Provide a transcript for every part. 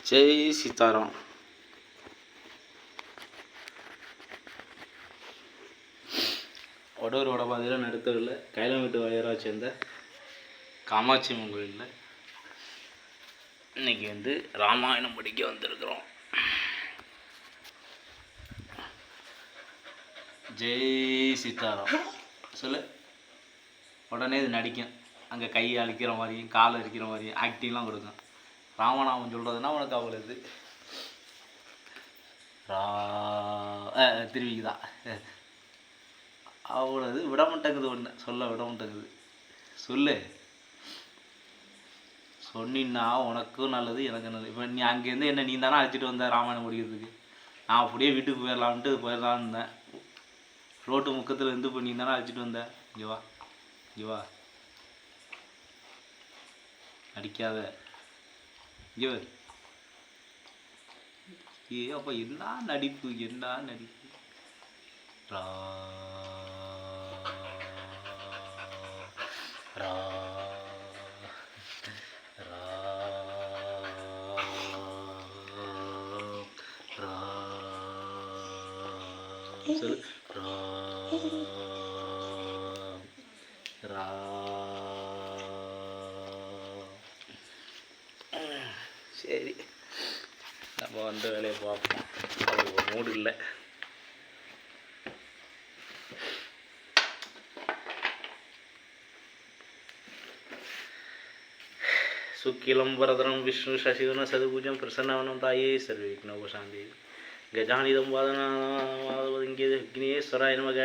ஜெய் சீதாராம். வடூர் வடபாதையில் நடுத்தூரில் கைலமேட்டு வழியராக சேர்ந்த காமாட்சி அம்மன் கோயிலில் இன்றைக்கி ராமாயணம் படிக்க வந்திருக்கிறோம். ஜெய் சீதாராம் சொல்லு. உடனே இது நடிக்கும், அங்கே கையை அழிக்கிற மாதிரியும் காலை அழிக்கிற மாதிரியும் ஆக்டிங்லாம் கொடுக்கும். ராமநாமம் சொல்கிறதுனா உனக்கு அவ்வளோ இது திருவிக்குதான் அவ்வளோது விட மாட்டேங்குது. ஒன்று சொல்ல விட மாட்டேங்குது. சொல்லு, சொன்னா உனக்கும் நல்லது எனக்கு நல்லது. இப்போ நீ அங்கேருந்து என்ன நீ தானே அழைச்சிட்டு வந்த ராமாயணம் முடிக்கிறதுக்கு. நான் அப்படியே வீட்டுக்கு போயிடலான்ட்டு இருந்தேன். ரோட்டு முக்கத்தில் இருந்து இப்போ நீ தானே அழைச்சிட்டு வந்த. இங்கே வா, இங்கே வா, நடிக்காத. இங்கே வரு. அப்போ என்ன நடிப்பு, என்ன நடிப்பு. சொல்லு. சரி, நம்ம வேலையை பார்ப்போம். அது ஒரு மூடு இல்லை. சுக்கிலம் வரதனம் விஷ்ணு சசிவன சதுபூஜம் பிரசன்னவனம் தாயே சர்வ விக்னோபசாந்தி கஜானிதம் வாதனாதிங்கே விக்னேஸ்வராய நமக.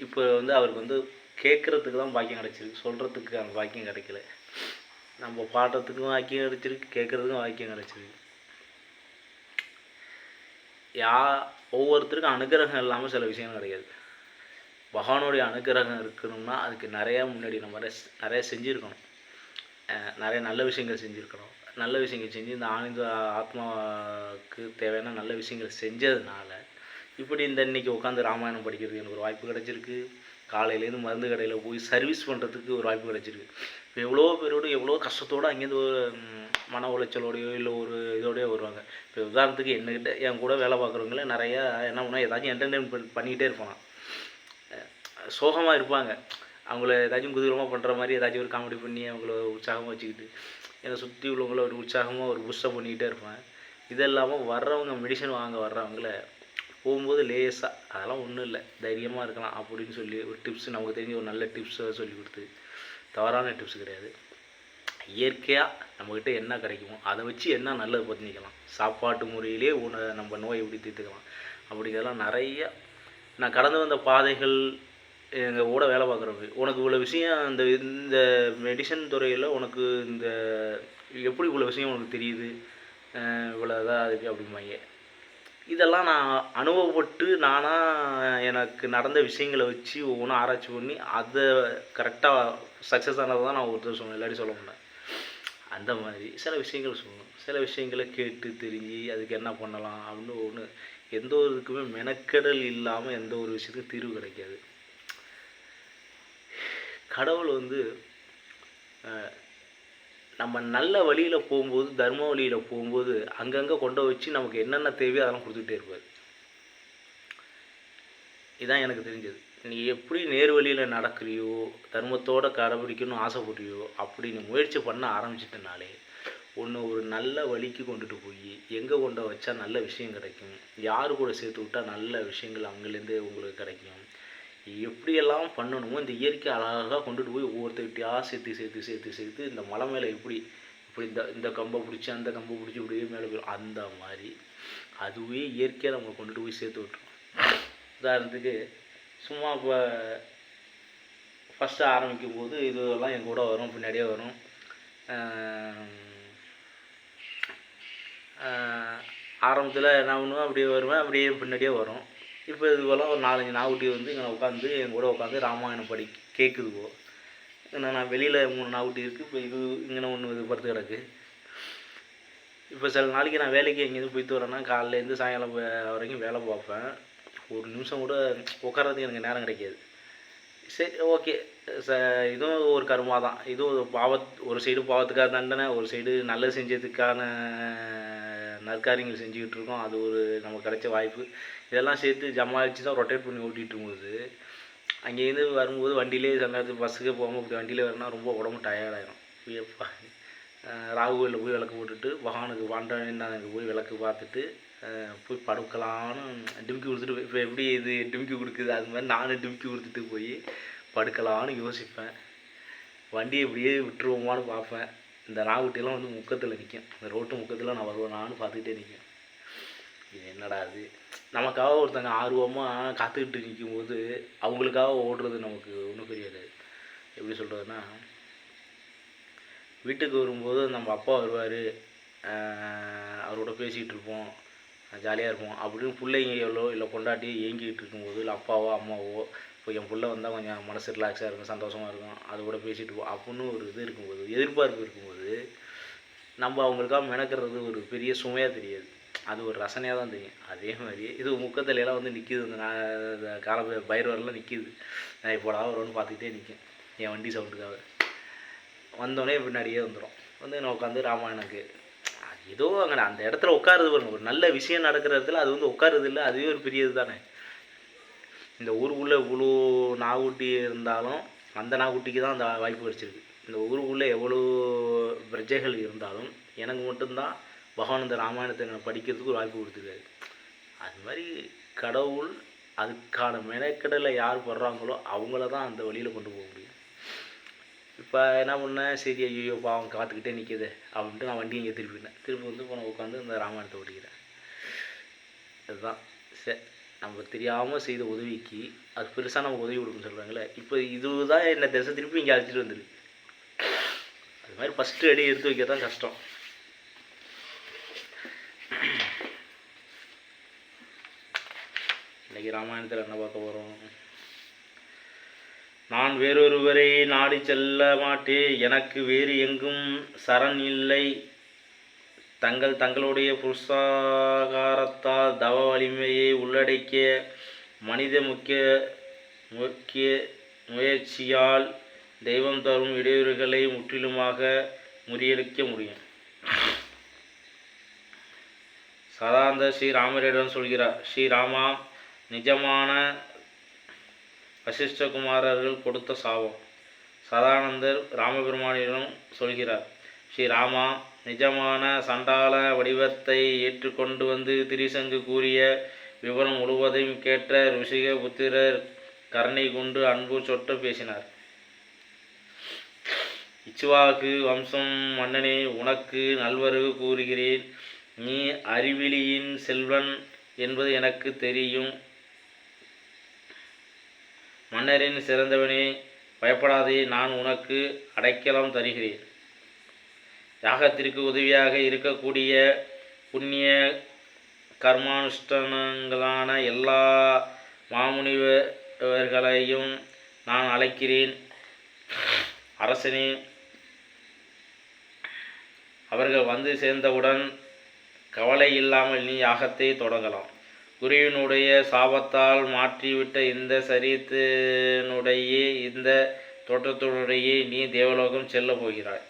இப்போ அவருக்கு கேட்குறதுக்கு தான் பாக்கியம் கிடச்சிருக்கு, சொல்கிறதுக்கு அந்த பாக்கியம் கிடைக்கல. நம்ம பாடுறதுக்கும் வாக்கியம் கிடச்சிருக்கு, கேட்குறதுக்கும் வாக்கியம் கிடச்சிருக்கு. ஒவ்வொருத்தருக்கும் அனுகிரகம் இல்லாமல் சில விஷயம் கிடைக்காது. பகவானுடைய அனுகிரகம் இருக்கணும்னா அதுக்கு முன்னாடி நம்ம நிறைய செஞ்சுருக்கணும், நிறைய நல்ல விஷயங்கள் செஞ்சுருக்கணும். நல்ல விஷயங்கள் செஞ்சு இந்த ஆனந்த ஆத்மாவுக்கு தேவையான நல்ல விஷயங்கள் செஞ்சதுனால இப்படி இன்றைக்கி உட்காந்து ராமாயணம் படிக்கிறதுக்கு எனக்கு ஒரு வாய்ப்பு கிடச்சிருக்கு. காலையிலேருந்து மருந்து கடையில் போய் சர்வீஸ் பண்ணுறதுக்கு ஒரு வாய்ப்பு கிடச்சிருக்கு. இப்போ எவ்வளோ பேரோடு எவ்வளோ கஷ்டத்தோடு அங்கேருந்து ஒரு மன உளைச்சலோடையோ இல்லை ஒரு இதோடையோ வருவாங்க. இப்போ உதாரணத்துக்கு என்கிட்ட என் கூட வேலை பார்க்குறவங்கள நிறையா என்ன பண்ணால் ஏதாச்சும் என்டர்டெயின்மெண்ட் பண்ணிக்கிட்டே இருப்பாங்க. சோகமாக இருப்பாங்க, அவங்கள ஏதாச்சும் குதூகலமாக பண்ணுற மாதிரி ஏதாச்சும் ஒரு காமெடி பண்ணி அவங்கள உற்சாகமாக வச்சுக்கிட்டு என்னை சுற்றி உள்ளவங்கள ஒரு உற்சாகமாக ஒரு புஷ்ஷை பண்ணிக்கிட்டே இருப்பேன். இது இல்லாமல் வர்றவங்க மெடிசன் வாங்க வர்றவங்கள போகும்போது லேசாக அதெல்லாம் ஒன்றும் இல்லை, தைரியமாக இருக்கலாம் அப்படின்னு சொல்லி ஒரு டிப்ஸ், நமக்கு தெரிஞ்ச ஒரு நல்ல டிப்ஸை சொல்லி கொடுத்து, தவறான டிப்ஸ் கிடையாது, இயற்கையாக நம்மக்கிட்ட என்ன கிடைக்குமோ அதை வச்சு என்ன நல்லது பண்ணிக்கலாம், சாப்பாட்டு முறையிலே நம்ம நோயை எப்படி தீர்த்துக்கலாம் அப்படிங்கிறதெல்லாம் நிறைய நான் கடந்து வந்த பாதைகள். எங்கள் கூட வேலை பார்க்குறவங்க உனக்கு இவ்வளோ விஷயம் இந்த மெடிசன் துறையில் உனக்கு எப்படி இவ்வளோ விஷயம் உனக்கு தெரியுது, இவ்வளோ இதாக அதுக்கு அப்படிம்பாங்க. இதெல்லாம் நான் அனுபவப்பட்டு நானாக எனக்கு நடந்த விஷயங்களை வச்சு ஒவ்வொன்றும் ஆராய்ச்சி பண்ணி அதை கரெக்டாக சக்ஸஸ் ஆனது தான் நான் ஒருத்தர் சொல்லணும், இல்லாட்டி சொல்ல மாட்டேன். அந்த மாதிரி சில விஷயங்கள் சொல்லணும், சில விஷயங்களை கேட்டு தெரிஞ்சு அதுக்கு என்ன பண்ணலாம் அப்படின்னு எந்த ஒரு இதுக்குமே மெனக்கெடல் இல்லாமல் எந்த ஒரு விஷயத்துக்கும் தீர்வு கிடைக்காது. கடவுள் நம்ம நல்ல வழியில் போகும்போது, தர்ம வழியில் போகும்போது அங்கங்கே கொண்டு வச்சு நமக்கு என்னென்ன தேவையோ அதெல்லாம் கொடுத்துக்கிட்டே இருப்பார். இதுதான் எனக்கு தெரிஞ்சது. நீ எப்படி நேர் வழியில் நடக்கிறியோ, தர்மத்தோடு கடைபிடிக்கணும்னு ஆசைப்படுறியோ, அப்படி நீ முயற்சி பண்ண ஆரம்பிச்சிட்டனாலே ஒரு நல்ல வழிக்கு கொண்டுட்டு போய் எங்கே கொண்டு வச்சா நல்ல விஷயம் கிடைக்கும், யார் கூட சேர்த்து விட்டால் நல்ல விஷயங்கள் அவங்கலேருந்து உங்களுக்கு கிடைக்கும், எப்படியெல்லாம் பண்ணணுமோ இந்த இயற்கை அழகாக கொண்டுட்டு போய் ஒவ்வொருத்தர்கிட்டையாக சேர்த்து இந்த மலை மேலே இப்படி இந்த கம்பை பிடிச்சி அந்த கம்பை பிடிச்சி இப்படியே மேலே போயிடும். அந்த மாதிரி அதுவே இயற்கையாக நம்ம கொண்டுட்டு போய் சேர்த்து விட்டுரும். உதாரணத்துக்கு சும்மா இப்போ ஃபஸ்ட்டு ஆரம்பிக்கும் போது இதெல்லாம் என் கூட வரும், பின்னாடியே வரும். ஆரம்பத்தில் என்ன பண்ணுவேன், அப்படியே வருவேன், அப்படியே பின்னாடியே வரும். இப்போ இதுவெல்லாம் ஒரு 4-5 நாகுட்டி இங்கே உட்காந்து என் கூட உட்காந்து ராமாயணம் கேட்குதுவோ. நான் வெளியில் 3 நாகுட்டி இருக்குது. இப்போ இங்கே ஒன்று படுத்து கிடக்கு. இப்போ சில நாளைக்கு நான் வேலைக்கு எங்கேருந்து போய்ட்டு வரேன்னா காலையிலேருந்து சாயங்காலம் வரைக்கும் வேலை பார்ப்பேன். ஒரு நிமிஷம் கூட உட்காரதுக்கு எனக்கு நேரம் கிடைக்காது. சரி ஓகே. ச இதுவும் ஒரு கர்மா தான். இதுவும் ஒரு சைடு பாவத்துக்கான தண்டனை, ஒரு சைடு நல்லது செஞ்சதுக்கான நற்காரியங்கள் செஞ்சுக்கிட்டு இருக்கோம். அது ஒரு நமக்கு கிடைச்ச வாய்ப்பு. இதெல்லாம் சேர்த்து ஜமாளித்து தான் ரொட்டேட் பண்ணி ஓட்டிகிட்டு இருக்கும்போது, அங்கேருந்து வரும்போது வண்டியிலே சில நேரத்துக்கு பஸ்ஸுக்கு போகாமல் இப்படி வண்டியிலே வரனா ரொம்ப உடம்பு டயர்டாயிரும். எப்பா ராகு கோயிலில் போய் விளக்கு போட்டுட்டு பகவானுக்கு பாண்டவன் அங்கே போய் விளக்கு பார்த்துட்டு போய் படுக்கலான்னு டிம்கி கொடுத்துட்டு, இப்போ எப்படி இது டிம்கி கொடுக்குது அது மாதிரி நானும் டிம்கி கொடுத்துட்டு போய் படுக்கலான்னு யோசிப்பேன். வண்டியை இப்படியே விட்டுருவோமான்னு பார்ப்பேன். இந்த நாகுட்டியெல்லாம் வந்து முக்கத்தில் நிற்கும். இந்த ரோட்டு முக்கத்தில் நான் வருவேனான்னு பார்த்துக்கிட்டே நிற்கும். இது என்னடா அது, நமக்காக ஒருத்தங்க ஆர்வமாக காத்துக்கிட்டு நிற்கும்போது அவங்களுக்காக ஓடுறது நமக்கு ஒன்றும் புரியாது. எப்படி சொல்கிறதுன்னா, வீட்டுக்கு வரும்போது நம்ம அப்பா வருவார், அவரோட பேசிகிட்டு இருப்போம், ஜாலியாக இருப்போம். அப்படின்னு பிள்ளைங்களோ இல்லை பொண்டாட்டியோ ஏங்கிக்கிட்டு இருக்கும்போது, இல்லை அப்பாவோ அம்மாவோ இப்போ என் பிள்ளை வந்தால் கொஞ்சம் மனசு ரிலாக்ஸாக இருக்கும், சந்தோஷமாக இருக்கும், அது கூட பேசிகிட்டு இருப்போம் அப்படின்னு ஒரு இது இருக்கும்போது, எதிர்பார்ப்பு இருக்கும்போது, நம்ம அவங்களுக்காக மெனக்கிறது ஒரு பெரிய சுமையாக தெரியாது, அது ஒரு ரசனையாக தான் தெரியும். அதே மாதிரி இது முக்கத்திலலாம் வந்து நிற்கிது, இந்த கால பைரவரெலாம் நிற்கிது. நான் இப்போடா வரும்னு பார்த்துக்கிட்டே நிற்கும் என் வண்டி சவுண்டுக்காக. வந்தோடனே பின்னாடியே வந்துடும். வந்து நான் உட்காந்து ராமாயணக்கு ஏதோ அங்கே அந்த இடத்துல உட்காருது பாருங்க, ஒரு நல்ல விஷயம் நடக்கிற இடத்துல அது வந்து உட்காருது இல்லை, அதுவே ஒரு பெரிய இது தானே. இந்த ஊருக்குள்ளே இவ்வளோ நாகுட்டி இருந்தாலும் அந்த நாகுட்டிக்கு தான் அந்த வாய்ப்பு கிடச்சிருக்கு. இந்த ஊருக்குள்ளே எவ்வளோ பிரஜைகள் இருந்தாலும் எனக்கு மட்டும்தான் பகவான் இந்த ராமாயணத்தை நான் படிக்கிறதுக்கு ஒரு வாய்ப்பு கொடுத்துருக்காரு. அது மாதிரி கடவுள் அதுக்கான மெனக்கடலை யார் படுறாங்களோ அவங்கள தான் அந்த வழியில் கொண்டு போக முடியும். இப்போ என்ன பண்ணேன், சரி ஐயோ பாவம் காத்துக்கிட்டே நிற்கிது அப்படின்ட்டு நான் வண்டி இங்கே திருப்பி வந்து இப்போ நான் உட்காந்து இந்த ராமாயணத்தை ஓடிக்கிறேன். அதுதான் சரி, நம்ம தெரியாமல் செய்த உதவிக்கு அது பெருசாக நமக்கு உதவி கொடுக்குன்னு சொல்கிறாங்களே, இப்போ இதுதான் என்னை திசை திருப்பி இங்கே அழைச்சிட்டு வந்துருக்கு. அது மாதிரி ஃபஸ்ட்டு அடி எடுத்து வைக்க தான் கஷ்டம். இன்றைக்கி ராமாயணத்தில் என்ன பார்க்க போகிறோம், நான் வேறொருவரை நாடி செல்ல மாட்டேன், எனக்கு வேறு எங்கும் சரண் இல்லை, தங்களுடைய புருஷாகாரத்தால் தவ வலிமையை உள்ளடக்கிய மனித முக்கிய முயற்சியால் தெய்வம் தரும் இடையூறுகளை முற்றிலுமாக முறியடிக்க முடியும். சதானந்தர் ஸ்ரீராமரிடம் சொல்கிறார், ஸ்ரீராமா, நிஜமான வசிஷ்டகுமாரர்கள் கொடுத்த சாபம். சதானந்தர் ராமபெருமானிடம் சொல்கிறார், ஸ்ரீராமா, நிஜமான சண்டாள வடிவத்தை ஏற்றுக்கொண்டு வந்து திரிசங்கு கூறிய விவரம் முழுவதையும் கேட்ட ருஷிக புத்திரர் கருணை கொண்டு அன்பு சொட்ட பேசினார். இச்சுவாகு வம்சம் மன்னனே, உனக்கு நல்வரவு கூறுகிறேன். நீ அறிவிலியின் செல்வன் என்பது எனக்கு தெரியும். மன்னரின் சிறந்தவனே, பயப்படாதே, நான் உனக்கு அடைக்கலம் தருகிறேன். யாகத்திற்கு உதவியாக இருக்கக்கூடிய புண்ணிய கர்மானுஷ்டானங்களான எல்லா மாமுனிவர்களையும் நான் அழைக்கிறேன். அரசனே, அவர்கள் வந்து சேர்ந்தவுடன் கவலை இல்லாமல் நீ யாகத்தை தொடங்கலாம். குருவினுடைய சாபத்தால் மாற்றிவிட்ட இந்த சரீரத்தினுடைய இந்த தோற்றத்தினுடைய நீ தேவலோகம் செல்ல போகிறாய்.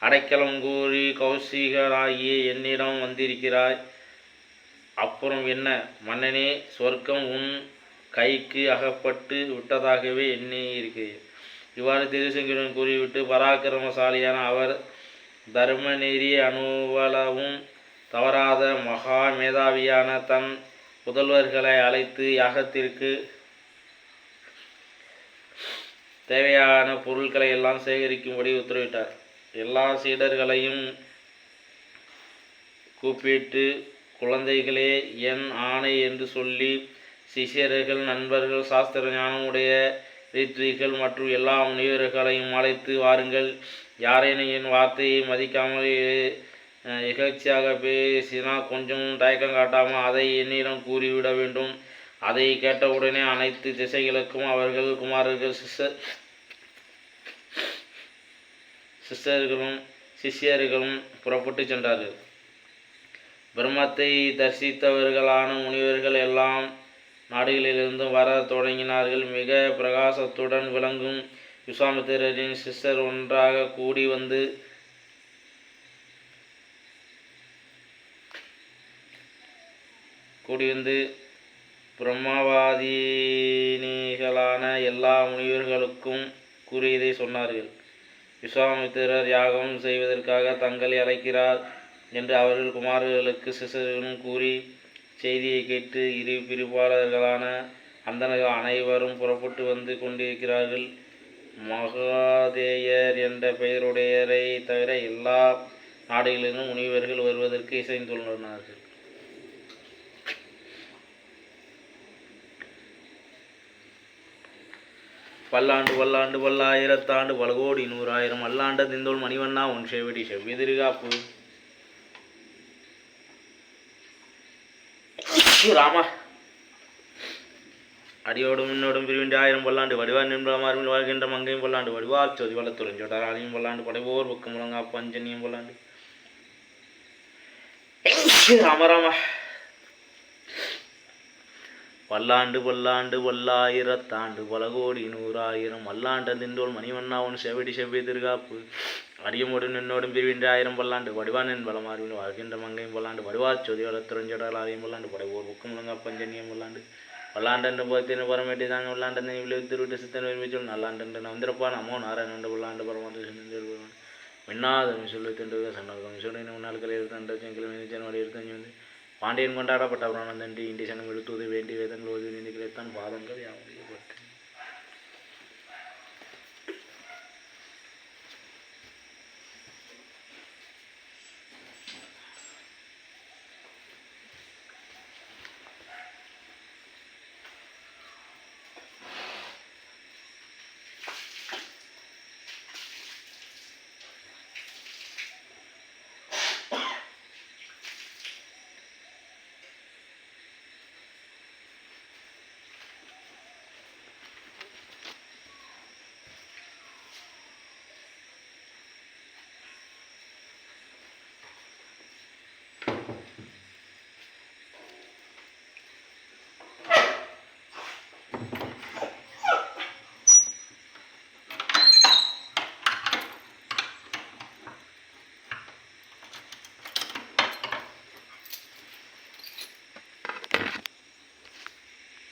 அடைக்கலம் கூறி கௌசிகனாகிய என்னிடம் வந்திருக்கிறாய். அப்புறம் என்ன மன்னனே, சொர்க்கம் உன் கைக்கு அகப்பட்டு விட்டதாகவே எண்ணி இருக்கிறேன். இவ்வாறு திருசங்கிடன் கூறிவிட்டு பராக்கிரமசாலியான அவர் தர்ம நெறி அனுவலவும் தவறாத மகா மேதாவியான தன் புதல்வர்களை அழைத்து யாகத்திற்கு தேவையான பொருட்களை எல்லாம் சேகரிக்கும்படி உத்தரவிட்டார். எல்லா சீடர்களையும் கூப்பிட்டு, குழந்தைகளே, என் ஆணை என்று சொல்லி சிஷியர்கள், நண்பர்கள், சாஸ்திர ஞானமுடைய ரித்விகள் மற்றும் எல்லா முனிவர்களையும் அழைத்து வாருங்கள். யாரேனும் என் வார்த்தையை மதிக்காமல் இகழ்ச்சியாக பேசினா கொஞ்சம் தயக்கம் காட்டாமல் அதை என்னிடம் கூறிவிட வேண்டும். அதை கேட்டவுடனே அனைத்து திசைகளுக்கும் அவர்கள் குமாரர்கள் சிஷ்யர்களும் புறப்பட்டு சென்றார்கள். பிரம்மத்தை தரிசித்தவர்களான முனிவர்கள் எல்லாம் நாடுகளிலிருந்தும் வர தொடங்கினார்கள். மிக பிரகாசத்துடன் விளங்கும் விஸ்வாமித்திரரின் சிஷ்யர் ஒன்றாக கூடி வந்து பிரம்மவாதினிகளான எல்லா முனிவர்களுக்கும் கூறியதை சொன்னார்கள். விஸ்வாமித்திரர் யாகம் செய்வதற்காக தங்களை அழைக்கிறார் என்று அவர்கள் குமாரர்களுக்கு சிஷ்யர்களும் கூறி செய்தியை கேட்டு இரு பிரிவாளர்களான அந்தணர்கள் அனைவரும் புறப்பட்டு வந்து கொண்டிருக்கிறார்கள். மகாதேயர் என்ற பெயருடையரை தவிர எல்லா நாடுகளிலும் முனிவர்கள் வருவதற்கு இசைந்துள்ளனார்கள். பல்லாண்டு பல்லாண்டு பல்லாயிரத்தாண்டு பலகோடி 100,000 அல்லாண்ட திந்தோள் மணிவண்ணா உன் செவிடி செவ்விதிருகாப்பு. ராமா அடியோடும் இன்னோடும் பிரிவின்றி 1000 பல்லாண்டு வடிவார் நின்றமார்பில் வாழ்கின்ற மங்கையும் பல்லாண்டு வடிவார் சொதி வளத்துறைஞ்சோட்டார் ஆலையும் பல்லாண்டு படைவோர் பக்கம் முழங்கா பஞ்சனியும் பல்லாண்டு. ராமராமா பல்லாண்டு பல்லாண்டு பல்லாயிரத்தாண்டு பலகோடி 100,000 அல்லாண்ட திண்டோள் மணிவண்ணா உன் செவடி செவ்வி திருகாப்பு. அடியமோடும் நின்னோடும் பிரிவின்ற 1000 பல்லாண்டு வடிவானின் பலமார்பில் வாழ்கின்ற மங்கையும் பல்லாண்டு வடிவார் சொதி வளத்துறைஞ்சோட்டார் ஆலையும் பல்லாண்டு படைவோர் பக்கம் முழங்கா பஞ்சனியும் பல்லாண்டு. பல்லாண்டு பத்தின பரமேட்டி தாங்க உள்ளாண்ட விழுத்திருவிட்டு சித்தன் விரும்பிச்சொல் நல்லாண்டு வந்திரப்பா நமோ நாராயண பல்லாண்டு பரமாண்டு மின்னாதம் சொல்லி திண்டு சன்னகம் சொல்லி நாட்கள் 22 ஜனவரி 25 வந்து பாண்டியன் கொண்டாடப்பட்ட புராணம் தண்டி இண்டி சனம் எடுத்துவது வேண்டி வேதங்கள் ஓதி நினைக்கிறதான் பாதங்கள் யாவும்